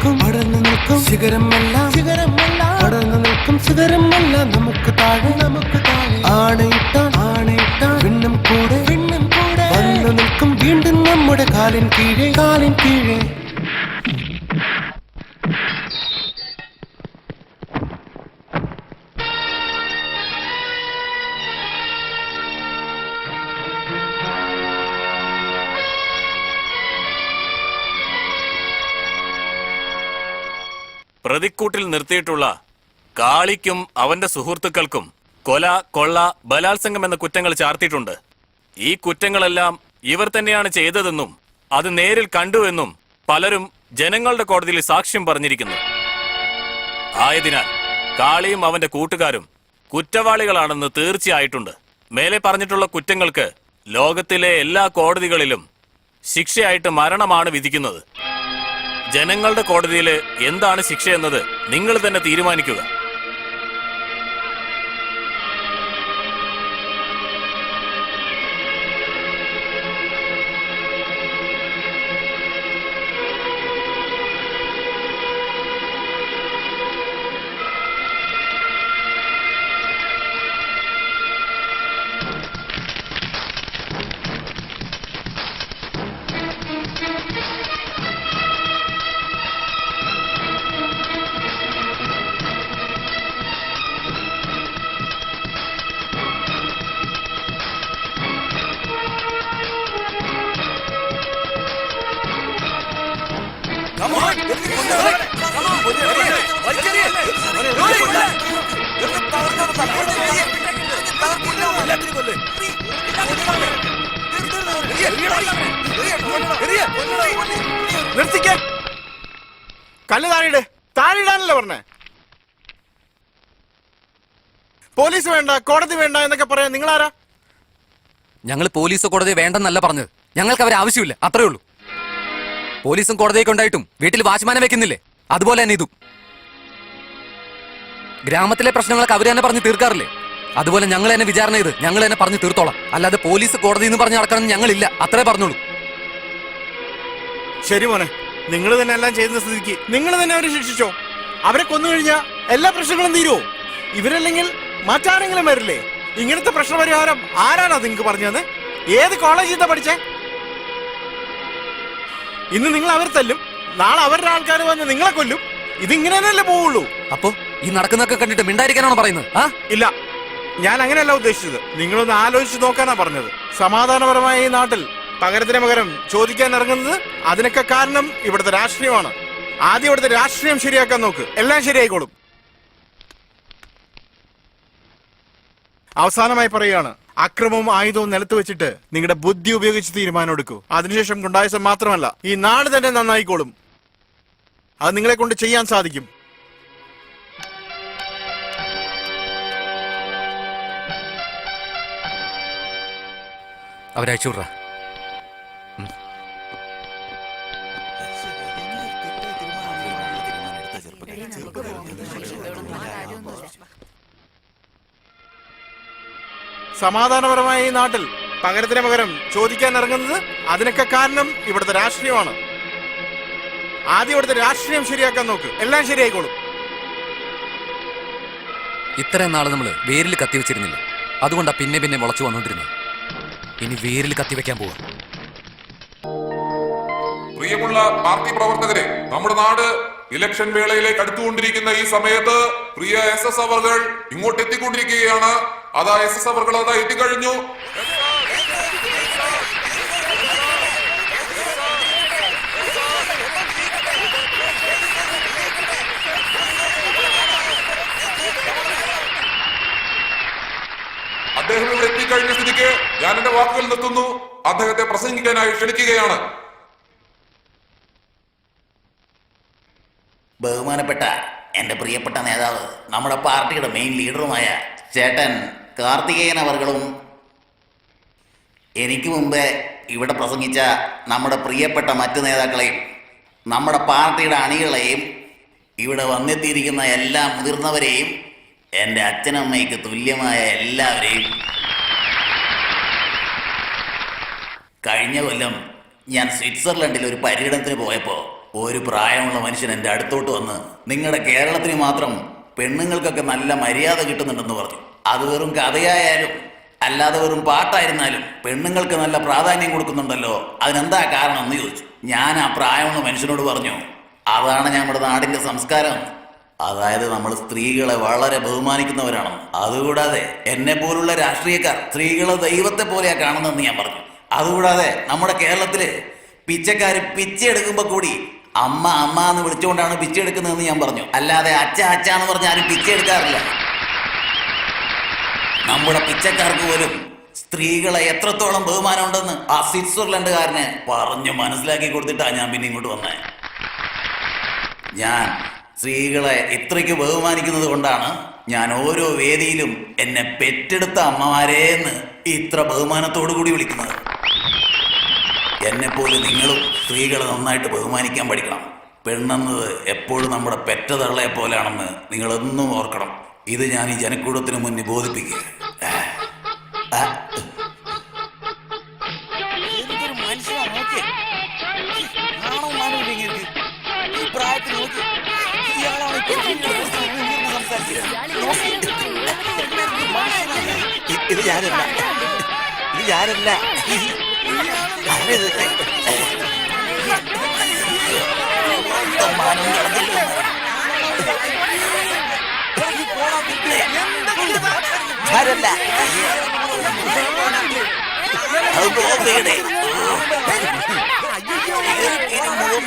പടർന്നു നിൽക്കും ശിഖരമല്ല പടർന്നു നിൽക്കും ശിഖരമല്ല നമുക്ക് താഴെ ആണയിട്ടാൻ വിണ്ണും കൂടെ വന്നു നിൽക്കും വീണ്ടും നമ്മുടെ കാലിൻ കീഴെ പ്രതിക്കൂട്ടിൽ നിർത്തിയിട്ടുള്ള കാളിക്കും അവന്റെ സുഹൃത്തുക്കൾക്കും കൊല, കൊള്ള, ബലാത്സംഗം എന്ന കുറ്റങ്ങൾ ചാർത്തിയിട്ടുണ്ട്. ഈ കുറ്റങ്ങളെല്ലാം ഇവർ തന്നെയാണ് ചെയ്തതെന്നും അത് നേരിൽ കണ്ടുവെന്നും പലരും ജനങ്ങളുടെ കോടതിയിൽ സാക്ഷ്യം പറഞ്ഞിരിക്കുന്നു. ആയതിനാൽ കാളിയും അവന്റെ കൂട്ടുകാരും കുറ്റവാളികളാണെന്ന് തീർച്ചയായിട്ടുണ്ട്. മേലെ പറഞ്ഞിട്ടുള്ള കുറ്റങ്ങൾക്ക് ലോകത്തിലെ എല്ലാ കോടതികളിലും ശിക്ഷയായിട്ട് മരണമാണ് വിധിക്കുന്നത്. ജനങ്ങളുടെ കോടതിയിൽ എന്താണ് ശിക്ഷയെന്നത് നിങ്ങൾ തന്നെ തീരുമാനിക്കുക. നിർത്തിക്കാൻ കല്ല് താഴെയിടാനല്ലേ പറഞ്ഞേ? പോലീസ് വേണ്ട, കോടതി വേണ്ട എന്നൊക്കെ പറയാൻ നിങ്ങളാരാ? ഞങ്ങൾ പോലീസോ കോടതിയോ വേണ്ടെന്നല്ല പറഞ്ഞത്. ഞങ്ങൾക്ക് അവരെ ആവശ്യമില്ല, അത്രേ ഉള്ളൂ. പോലീസും കോടതിയൊക്കെ ഉണ്ടായിട്ടും വീട്ടിൽ വാച്ച്മാനെ വെക്കുന്നില്ലേ? അതുപോലെ തന്നെ ഇതും. ഗ്രാമത്തിലെ പ്രശ്നങ്ങളൊക്കെ അവർ തന്നെ പറഞ്ഞ് തീർക്കാറില്ലേ? അതുപോലെ ഞങ്ങൾ തന്നെ വിചാരണ ചെയ്ത് ഞങ്ങൾ തന്നെ പറഞ്ഞു തീർത്തോളാം. അല്ലാതെ പോലീസ് കോടതി എന്ന് പറഞ്ഞ് നടക്കണം ഞങ്ങളില്ല, അത്രേ പറഞ്ഞോളൂ. ശരി മോനെ, നിങ്ങൾ തന്നെ എല്ലാം ചെയ്യുന്ന സ്ഥിതിക്ക് നിങ്ങൾ തന്നെ അവരെ ശിക്ഷിച്ചോ. അവരെ കൊന്നു കഴിഞ്ഞാൽ എല്ലാ പ്രശ്നങ്ങളും തീരുവോ? ഇവരല്ലെങ്കിൽ മറ്റാരെങ്കിലും വരില്ലേ? ഇങ്ങനത്തെ പ്രശ്നപരിഹാരം ആരാണോ നിങ്ങൾക്ക് പറഞ്ഞത്? ഏത് കോളേജിൽ പഠിച്ചേ? ഇന്ന് നിങ്ങൾ അവർ തല്ലും, നാളെ അവരുടെ ആൾക്കാർ വന്ന് നിങ്ങളെ കൊല്ലും. ഇതിങ്ങനെ തന്നെയല്ലേ പോവുള്ളൂ. അപ്പൊ ഈ നടക്കുന്നൊക്കെ കണ്ടിട്ട് മിണ്ടായിരിക്കാനാണോ പറയുന്നത്? ഇല്ല, ഞാൻ അങ്ങനെയല്ല ഉദ്ദേശിച്ചത്. നിങ്ങളൊന്ന് ആലോചിച്ച് നോക്കാനാ പറഞ്ഞത്. സമാധാനപരമായ ഈ നാട്ടിൽ പകരത്തിന് പകരം ചോദിക്കാൻ ഇറങ്ങുന്നത് അതിനൊക്കെ കാരണം ഇവിടുത്തെ രാഷ്ട്രീയമാണ്. ആദ്യം ഇവിടുത്തെ രാഷ്ട്രീയം ശരിയാക്കാൻ നോക്ക്, എല്ലാം ശരിയായിക്കോളും. അവസാനമായി പറയുകയാണ്, അക്രമവും ആയുധവും നിലത്ത് വെച്ചിട്ട് നിങ്ങളുടെ ബുദ്ധി ഉപയോഗിച്ച് തീരുമാനം എടുക്കൂ. അതിനുശേഷം ഗുണ്ടായിസം മാത്രമല്ല, ഈ നാട് തന്നെ നന്നായിക്കോളും. അത് നിങ്ങളെ കൊണ്ട് ചെയ്യാൻ സാധിക്കും. അവരയച്ചുവിട്ര. സമാധാനപരമായ ഈ നാട്ടിൽ പകരത്തിന് പകരം ചോദിക്കാൻ ഇറങ്ങുന്നത് അതിനൊക്കെ കാരണം ഇവിടുത്തെ രാഷ്ട്രീയമാണ്. ആദ്യം ഇവിടുത്തെ രാഷ്ട്രീയം ശരിയാക്കാൻ നോക്ക്, എല്ലാം ശരിയായിക്കോളും. ഇത്രയും നാള് നമ്മള് വേരിൽ കത്തിവെച്ചിരുന്നില്ല, അതുകൊണ്ടാ പിന്നെ പിന്നെ മുളച്ചു വന്നോണ്ടിരുന്നത്. ഇനി വേരിൽ കത്തിവെക്കാൻ പോവാ. പ്രിയമുള്ള പാർട്ടി പ്രവർത്തകരെ, നമ്മുടെ നാട് ഇലക്ഷൻ വേളയിലേക്ക് അടുത്തുകൊണ്ടിരിക്കുന്ന ഈ സമയത്ത് പ്രിയ SS അവർകൾ ഇങ്ങോട്ട് എത്തിക്കൊണ്ടിരിക്കുകയാണ്. അതാ SS അവർകൾ അതാ എത്തിക്കഴിഞ്ഞു. അദ്ദേഹം ഇവിടെ എത്തിക്കഴിഞ്ഞ സ്ഥിതിക്ക് ഞാൻ എന്റെ വാക്കുകൾ നിർത്തുന്നു. അദ്ദേഹത്തെ പ്രസംഗിക്കാനായി ക്ഷണിക്കുകയാണ്. ബഹുമാനപ്പെട്ട എന്റെ പ്രിയപ്പെട്ട നേതാവ്, നമ്മുടെ പാർട്ടിയുടെ മെയിൻ ലീഡറുമായ ചേട്ടൻ കാർത്തികേയൻ അവർകളും എനിക്ക് മുമ്പേ ഇവിടെ പ്രസംഗിച്ച നമ്മുടെ പ്രിയപ്പെട്ട മറ്റു നേതാക്കളെയും നമ്മുടെ പാർട്ടിയുടെ അണികളെയും ഇവിടെ വന്നെത്തിയിരിക്കുന്ന എല്ലാ മുതിർന്നവരെയും എൻ്റെ അച്ഛനമ്മയ്ക്ക് തുല്യമായ എല്ലാവരെയും കഴിഞ്ഞ കൊല്ലം ഞാൻ സ്വിറ്റ്സർലൻഡിൽ ഒരു പര്യടനത്തിന് പോയപ്പോൾ ഒരു പ്രായമുള്ള മനുഷ്യൻ എൻ്റെ അടുത്തോട്ട് വന്ന് നിങ്ങളുടെ കേരളത്തിന് മാത്രം പെണ്ണുങ്ങൾക്കൊക്കെ നല്ല മര്യാദ കിട്ടുന്നുണ്ടെന്ന് പറഞ്ഞു. അത് വെറും കഥയായാലും അല്ലാതെ വെറും പാട്ടായിരുന്നാലും പെണ്ണുങ്ങൾക്ക് നല്ല പ്രാധാന്യം കൊടുക്കുന്നുണ്ടല്ലോ, അതിനെന്താ കാരണം എന്ന് ചോദിച്ചു. ഞാൻ ആ പ്രായമുള്ള മനുഷ്യനോട് പറഞ്ഞു, അതാണ് നമ്മുടെ നാടിന്റെ സംസ്കാരം. അതായത് നമ്മൾ സ്ത്രീകളെ വളരെ ബഹുമാനിക്കുന്നവരാണ്. അതുകൂടാതെ എന്നെ പോലുള്ള രാഷ്ട്രീയക്കാർ സ്ത്രീകളെ ദൈവത്തെ പോലെയാ കാണുന്നതെന്ന് ഞാൻ പറഞ്ഞു. അതുകൂടാതെ നമ്മുടെ കേരളത്തില് പിച്ചക്കാര് പിച്ച എടുക്കുമ്പോ കൂടി അമ്മ അമ്മ എന്ന് വിളിച്ചുകൊണ്ടാണ് പിച്ച എടുക്കുന്നതെന്ന് ഞാൻ പറഞ്ഞു. അല്ലാതെ അച്ഛ അച്ഛ എന്ന് പറഞ്ഞ് ആരും പിച്ച എടുക്കാറില്ല. നമ്മുടെ പിച്ചക്കാർക്ക് പോലും സ്ത്രീകളെ എത്രത്തോളം ബഹുമാനം ഉണ്ടെന്ന് ആ സ്വിറ്റ്സർലൻഡുകാരനെ പറഞ്ഞു മനസ്സിലാക്കി കൊടുത്തിട്ടാണ് ഞാൻ പിന്നെ ഇങ്ങോട്ട് വന്നേ. ഞാൻ സ്ത്രീകളെ ഇത്രയ്ക്ക് ബഹുമാനിക്കുന്നത് കൊണ്ടാണ് ഞാൻ ഓരോ വേദിയിലും എന്നെ പെറ്റെടുത്ത അമ്മമാരേന്ന് ഇത്ര ബഹുമാനത്തോടു കൂടി വിളിക്കുന്നത്. എന്നെപ്പോലെ നിങ്ങളും സ്ത്രീകളെ നന്നായിട്ട് ബഹുമാനിക്കാൻ പഠിക്കണം. പെണ്ണെന്നത് എപ്പോഴും നമ്മുടെ പെറ്റ തള്ളയെ പോലെയാണെന്ന് നിങ്ങളെന്നും ഓർക്കണം. ഇത് ഞാൻ ഈ ജനക്കൂട്ടത്തിന് മുന്നിൽ ബോധിപ്പിക്കുക. ഇത് ഞാനല്ല, ഇത് ഞാനല്ല. ആരല്ല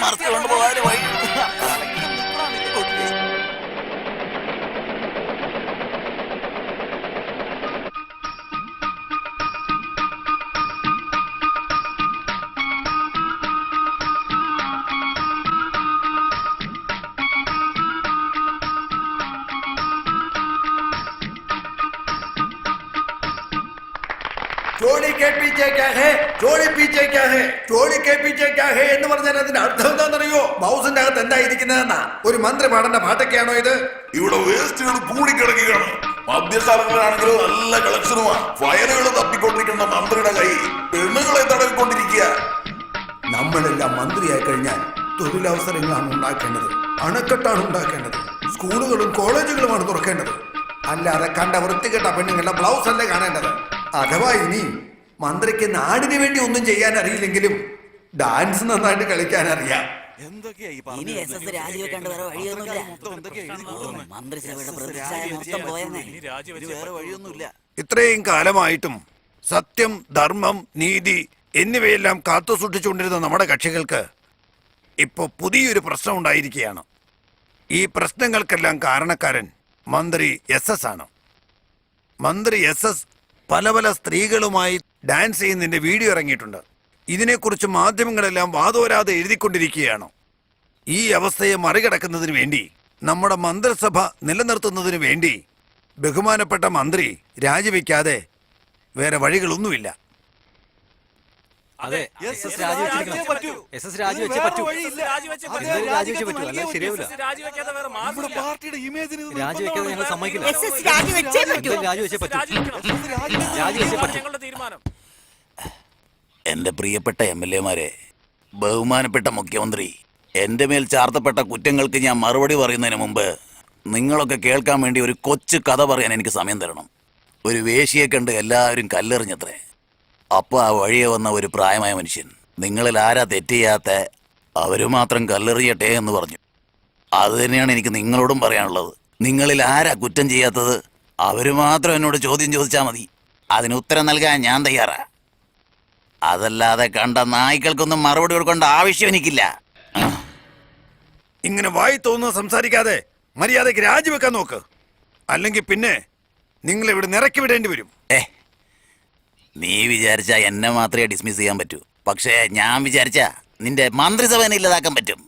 മറച്ചുകൊണ്ട് പോകാനും വഴി. ചോളി കെ പീച്ചേ ക്യാ ഹേ, ചോളി പീച്ചേ ക്യാ ഹേ, ചോളി കെ പീച്ചേ ക്യാ ഹേ എന്ന് പറഞ്ഞാൽ അതിന്റെ അർത്ഥം എന്താണെന്നറിയോ? ബൗസിന്റെ അകത്ത് എന്താ ഇരിക്കുന്നതെന്നാ? ഒരു മന്ത്രി പാടേണ്ട പാട്ടൊക്കെയാണോ ഇത്? ഇവിടെ വേസ്റ്റുകൾ കൂടിക്കിടക്കുകയാണ്. മദ്യശാലകളാണെങ്കിലും നല്ല കളക്ഷനുമാണ്. ഫയലുകൾ തപ്പിക്കൊണ്ടിരിക്കുന്ന മന്ത്രിയുടെ കൈ പെണ്ണുങ്ങളെ തടവിക്കൊണ്ടിരിക്കുക. നമ്മളെല്ലാം മന്ത്രിയായി കഴിഞ്ഞാൽ തൊഴിലവസരങ്ങളാണ് ഉണ്ടാക്കേണ്ടത്, അണക്കെട്ടാണ് ഉണ്ടാക്കേണ്ടത്, സ്കൂളുകളും കോളേജുകളുമാണ് തുറക്കേണ്ടത്. അല്ലാതെ കണ്ട വൃത്തികെട്ട പെണ്ണുങ്ങളുടെ ബ്ലൗസ് അല്ലേ കാണേണ്ടത്. അഥവാ ഇനി മന്ത്രിക്ക് നാടിന് വേണ്ടി ഒന്നും ചെയ്യാൻ അറിയില്ലെങ്കിലും ഡാൻസ് നന്നായിട്ട് കളിക്കാൻ അറിയാം. ഇനി SS രാജിവെക്കാണ്ട് വേറെ വഴിയൊന്നുമില്ല. മന്ത്രിസഭയുടെ പ്രതിച്ഛായ മൊത്തം പോയെന്നേ. വേറെ വഴിയൊന്നുമില്ല. ഇത്രയും കാലമായിട്ടും സത്യം, ധർമ്മം, നീതി എന്നിവയെല്ലാം കാത്തു സൂക്ഷിച്ചുകൊണ്ടിരുന്ന നമ്മുടെ കക്ഷികൾക്ക് ഇപ്പോൾ പുതിയൊരു പ്രശ്നം ഉണ്ടായിരിക്കുകയാണ്. ഈ പ്രശ്നങ്ങൾക്കെല്ലാം കാരണക്കാരൻ മന്ത്രി SS ആണ്. മന്ത്രി SS പല പല സ്ത്രീകളുമായി ഡാൻസ് ചെയ്യുന്നതിന്റെ വീഡിയോ ഇറങ്ങിയിട്ടുണ്ട്. ഇതിനെക്കുറിച്ച് മാധ്യമങ്ങളെല്ലാം വാതോരാതെ എഴുതിക്കൊണ്ടിരിക്കുകയാണ്. ഈ അവസ്ഥയെ മറികടക്കുന്നതിന് വേണ്ടി, നമ്മുടെ മന്ത്രിസഭ നിലനിർത്തുന്നതിന് വേണ്ടി ബഹുമാനപ്പെട്ട മന്ത്രി രാജിവെക്കാതെ വേറെ വഴികളൊന്നുമില്ല. അതെ, SS രാജിവെച്ചേ പറ്റൂ. SS രാജിവെച്ചേ പറ്റൂ. രാജിവെച്ചേ പറ്റൂ, അല്ല ശരിയാവില്ല. രാജിവെക്കാതെ ഞങ്ങൾ സമ്മതിക്കില്ല. SS രാജിവെച്ചേ പറ്റൂ. രാജിവെച്ചേ പറ്റൂ. രാജിവെച്ചേ പറ്റൂ. എന്റെ പ്രിയപ്പെട്ട MLA-മാരെ, ബഹുമാനപ്പെട്ട മുഖ്യമന്ത്രി, എന്റെ മേൽ ചാർത്തപ്പെട്ട കുറ്റങ്ങൾക്ക് ഞാൻ മറുപടി പറയുന്നതിന് മുമ്പ് നിങ്ങളൊക്കെ കേൾക്കാൻ വേണ്ടി ഒരു കൊച്ചു കഥ പറയാൻ എനിക്ക് സമയം തരണം. ഒരു വേശ്യയെ കണ്ട് എല്ലാവരും കല്ലെറിഞ്ഞത്രേ. അപ്പോൾ ആ വഴിയെ വന്ന ഒരു പ്രായമായ മനുഷ്യൻ, നിങ്ങളിൽ ആരാ തെറ്റ് ചെയ്യാത്ത, അവര് മാത്രം കല്ലെറിയട്ടെ എന്ന് പറഞ്ഞു. അത് തന്നെയാണ് എനിക്ക് നിങ്ങളോടും പറയാനുള്ളത്. നിങ്ങളിൽ ആരാ കുറ്റം ചെയ്യാത്തത്, അവര് മാത്രം എന്നോട് ചോദ്യം ചോദിച്ചാൽ മതി. അതിന് ഉത്തരം നൽകാൻ ഞാൻ തയ്യാറാ. അതല്ലാതെ കണ്ട നായ്ക്കൾക്കൊന്നും മറുപടി കൊടുക്കേണ്ട ആവശ്യം എനിക്കില്ല. ഇങ്ങനെ വായി തോന്നുന്നത് സംസാരിക്കാതെ മര്യാദയ്ക്ക് രാജിവെക്കാൻ നോക്ക്. അല്ലെങ്കിൽ പിന്നെ നിങ്ങൾ ഇവിടെ നിറക്കി വിടേണ്ടി വരും. നീ വിചാരിച്ചാ എന്നെ മാത്രമേ ഡിസ്മിസ് ചെയ്യാൻ പറ്റൂ. പക്ഷേ ഞാൻ വിചാരിച്ചാ നിന്റെ മന്ത്രിസഭനെ ഇല്ലാതാക്കാൻ പറ്റും.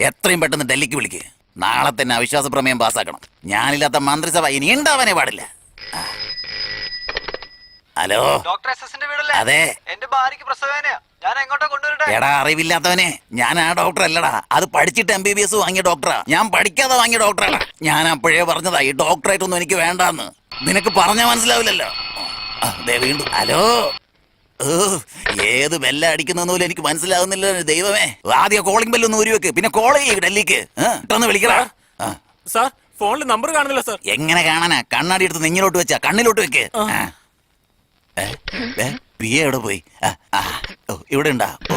എത്രയും പെട്ടെന്ന് ഡൽഹിക്ക് വിളിക്ക്. നാളെ തന്നെ അവിശ്വാസ പ്രമേയം പാസ്സാക്കണം. ഞാനില്ലാത്ത മന്ത്രിസഭ ഇനി ഉണ്ടാവാനേ പാടില്ല. ഹലോ, അതെ. എടാ അറിവില്ലാത്തവനെ, ഞാൻ ആ ഡോക്ടർ അല്ലടാ. അത് പഠിച്ചിട്ട് MBBS വാങ്ങിയ ഡോക്ടറാ. ഞാൻ പഠിക്കാതെ വാങ്ങിയ ഡോക്ടറാണ്. ഞാൻ അപ്പോഴേ പറഞ്ഞതാ ഈ ഡോക്ടറായിട്ടൊന്നും എനിക്ക് വേണ്ടാന്ന്. നിനക്ക് പറഞ്ഞാൽ മനസ്സിലാവില്ലല്ലോ. ദേ വീണ്ടും ഹലോ. ഓ, ഏത് ബെല്ല അടിക്കുന്ന എനിക്ക് മനസ്സിലാവുന്നില്ല ദൈവമേ. ആദ്യം കോളിംഗ് ബെല്ലൊന്ന് ഊരി വെക്ക്, പിന്നെ കോൾ ചെയ്യ് ഡൽഹിക്ക്. ഇട്ടൊന്ന് വിളിക്കടാ. സാർ ഫോണിൽ നമ്പർ കാണുന്നില്ല സാർ. എങ്ങനെ കാണാനാ? കണ്ണാടി എടുത്ത് നെഞ്ഞിലോട്ട് വെച്ചാ, കണ്ണിലോട്ട് വെക്ക്. പി എവിടെ പോയി? ഇവിടെ ഉണ്ടാ. ഓ